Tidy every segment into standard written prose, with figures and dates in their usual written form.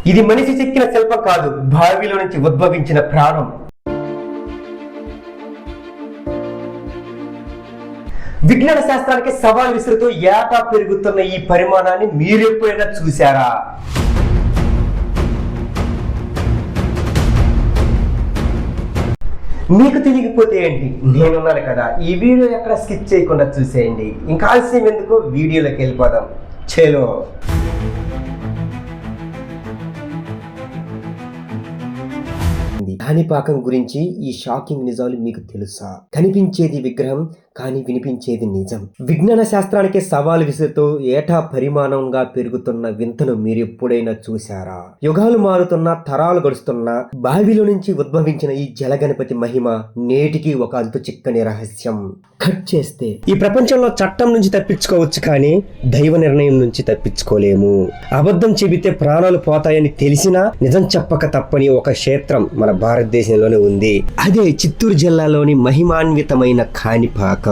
ఇది మనిషి చెక్కిన శిల్పం కాదు, బావిలో నుంచి ఉద్భవించిన ప్రాణం. విజ్ఞాన శాస్త్రానికి సవాల్ విసురుతూ ఏటా పెరుగుతున్న ఈ పరిమాణాన్ని మీరెప్పుడైనా చూశారా? మీకు తెలియకపోతే ఏంటి, నేనున్నాను కదా. ఈ వీడియో ఎక్కడ స్కిప్ చేయకుండా చూసేయండి. ఇంకా ఆలస్యం ఎందుకు, వీడియోలోకి వెళ్ళిపోదాం. చలో. కాణిపాకం గురించి ఈ షాకింగ్ నిజాలు మీకు తెలుసా? కనిపించేది విగ్రహం, కానీ వినిపించేది నిజం. విజ్ఞాన శాస్త్రానికి సవాలు విసురుతూ ఏటా పరిమాణంగా పెరుగుతున్న వింతను మీరు ఎప్పుడైనా చూశారా? యుగాలు మారుతున్నా, తరాలు గడుస్తున్నా, బావిలో నుంచి ఉద్భవించిన ఈ జలగణపతి మహిమ నేటికి ఒక అంతు చిక్కని రహస్యం. కట్ చేస్తే ఈ ప్రపంచంలో చట్టం నుంచి తప్పించుకోవచ్చు, కానీ దైవ నిర్ణయం నుంచి తప్పించుకోలేము. అబద్ధం చెబితే ప్రాణాలు పోతాయని తెలిసినా నిజం చెప్పక తప్పని ఒక క్షేత్రం మన భారతదేశంలోనే ఉంది. అదే చిత్తూరు జిల్లాలోని మహిమాన్వితమైన కాణిపాకం.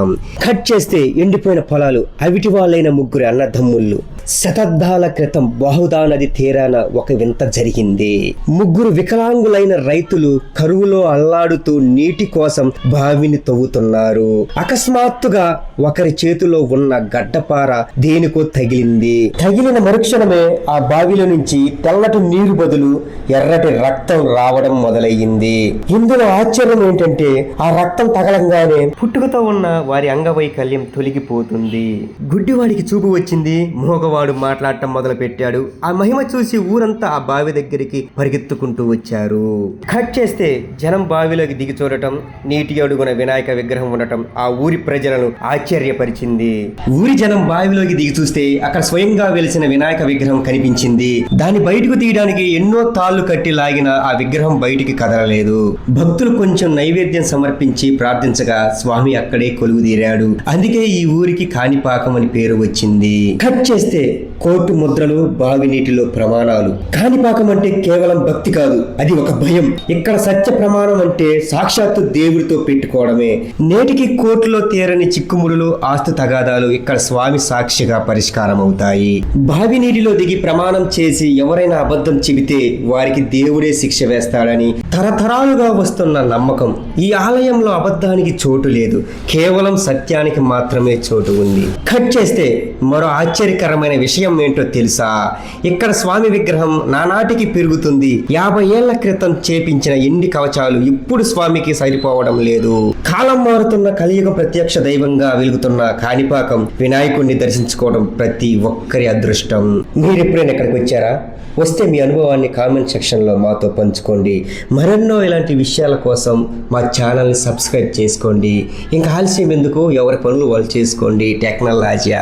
కట్ చేస్తే ఎండిపోయిన పొలాలు, అవిటి వాళ్ళైన ముగ్గురు అన్నదమ్ముళ్ళు. శతాబ్దాల క్రితం బహుదా నది తీరాన ఒక వింత జరిగింది. ముగ్గురు వికలాంగులైన రైతులు కరువులో అల్లాడుతూ నీటి కోసం బావిని తవ్వుతున్నారు. అకస్మాత్తుగా ఒకరి చేతిలో ఉన్న గడ్డపార దేనికో తగిలింది. తగిలిన మరుక్షణమే ఆ బావిలో నుంచి తెల్లటి నీరు బదులు ఎర్రటి రక్తం రావడం మొదలయ్యింది. ఇందులో ఆశ్చర్యం ఏంటంటే, ఆ రక్తం తగలంగానే పుట్టుకతో ఉన్న వారి అంగవైకల్యం తొలగిపోతుంది. గుడ్డివాడికి చూపు వచ్చింది. మోగవాడు మాట్లాడటం మొదలు పెట్టాడు. ఆ మహిమ చూసి ఊరంతా ఆ బావి దగ్గరికి పరిగెత్తుకుంటూ వచ్చారు. కట్ చేస్తే జనం బావిలోకి దిగి చూడటం, నీటి అడుగున వినాయక విగ్రహం ఉండటం ఆ ఊరి ప్రజలను ఆశ్చర్యపరిచింది. ఊరి జనం బావిలోకి దిగి చూస్తే అక్కడ స్వయంగా వెలిసిన వినాయక విగ్రహం కనిపించింది. దాన్ని బయటకు తీయడానికి ఎన్నో తాళ్లు కట్టి లాగిన ఆ విగ్రహం బయటికి కదలలేదు. భక్తులు కొంచెం నైవేద్యం సమర్పించి ప్రార్థించగా స్వామి అక్కడే కొలువుదీరాడు. అందుకే ఈ ఊరికి కాణిపాకం అని పేరు వచ్చింది. కట్ చేస్తే కోర్టు ముద్రలు, బావి నీటిలో ప్రమాణాలు. కాణిపాకం అంటే కేవలం భక్తి కాదు, అది ఒక భయం. ఇక్కడ సత్య ప్రమాణం అంటే సాక్షాత్తు దేవుడితో పెట్టుకోవడమే. నేటికి కోర్టులో తీరని చిక్కుముడులు, ఆస్తు తగాదాలు ఇక్కడ స్వామి సాక్షిగా పరిష్కారం అవుతాయి. బావి నీటిలో దిగి ప్రమాణం చేసి ఎవరైనా అబద్ధం చెబితే వారికి దేవుడే శిక్ష వేస్తాడని తరతరాలుగా వస్తున్న నమ్మకం. ఈ ఆలయంలో అబద్ధానికి చోటు లేదు, కేవలం సత్యానికి మాత్రమే చోటు ఉంది. కట్ చేస్తే మరో ఆశ్చర్యకరమైన విషయం ఏంటో తెలుసా? ఇక్కడ స్వామి విగ్రహం నానాటికి పెరుగుతుంది. 50 ఏళ్ల క్రితం చేపించిన ఎండి కవచాలు ఇప్పుడు స్వామికి సరిపోవడం లేదు. కాలం మారుతున్న కలియుగ ప్రత్యక్ష దైవంగా వెలుగుతున్న కాణిపాకం వినాయకుడిని దర్శించుకోవడం ప్రతి ఒక్కరి అదృష్టం. మీరు ఎప్పుడైనా ఇక్కడికి వచ్చారా? వస్తే మీ అనుభవాన్ని కామెంట్ సెక్షన్లో మాతో పంచుకోండి. మరెన్నో ఇలాంటి విషయాల కోసం మా ఛానల్ని సబ్స్క్రైబ్ చేసుకోండి. ఇంకా ఆలస్యం ఎందుకు, ఎవరి పనులు వాళ్ళు చేసుకోండి. టెక్నాలజీ.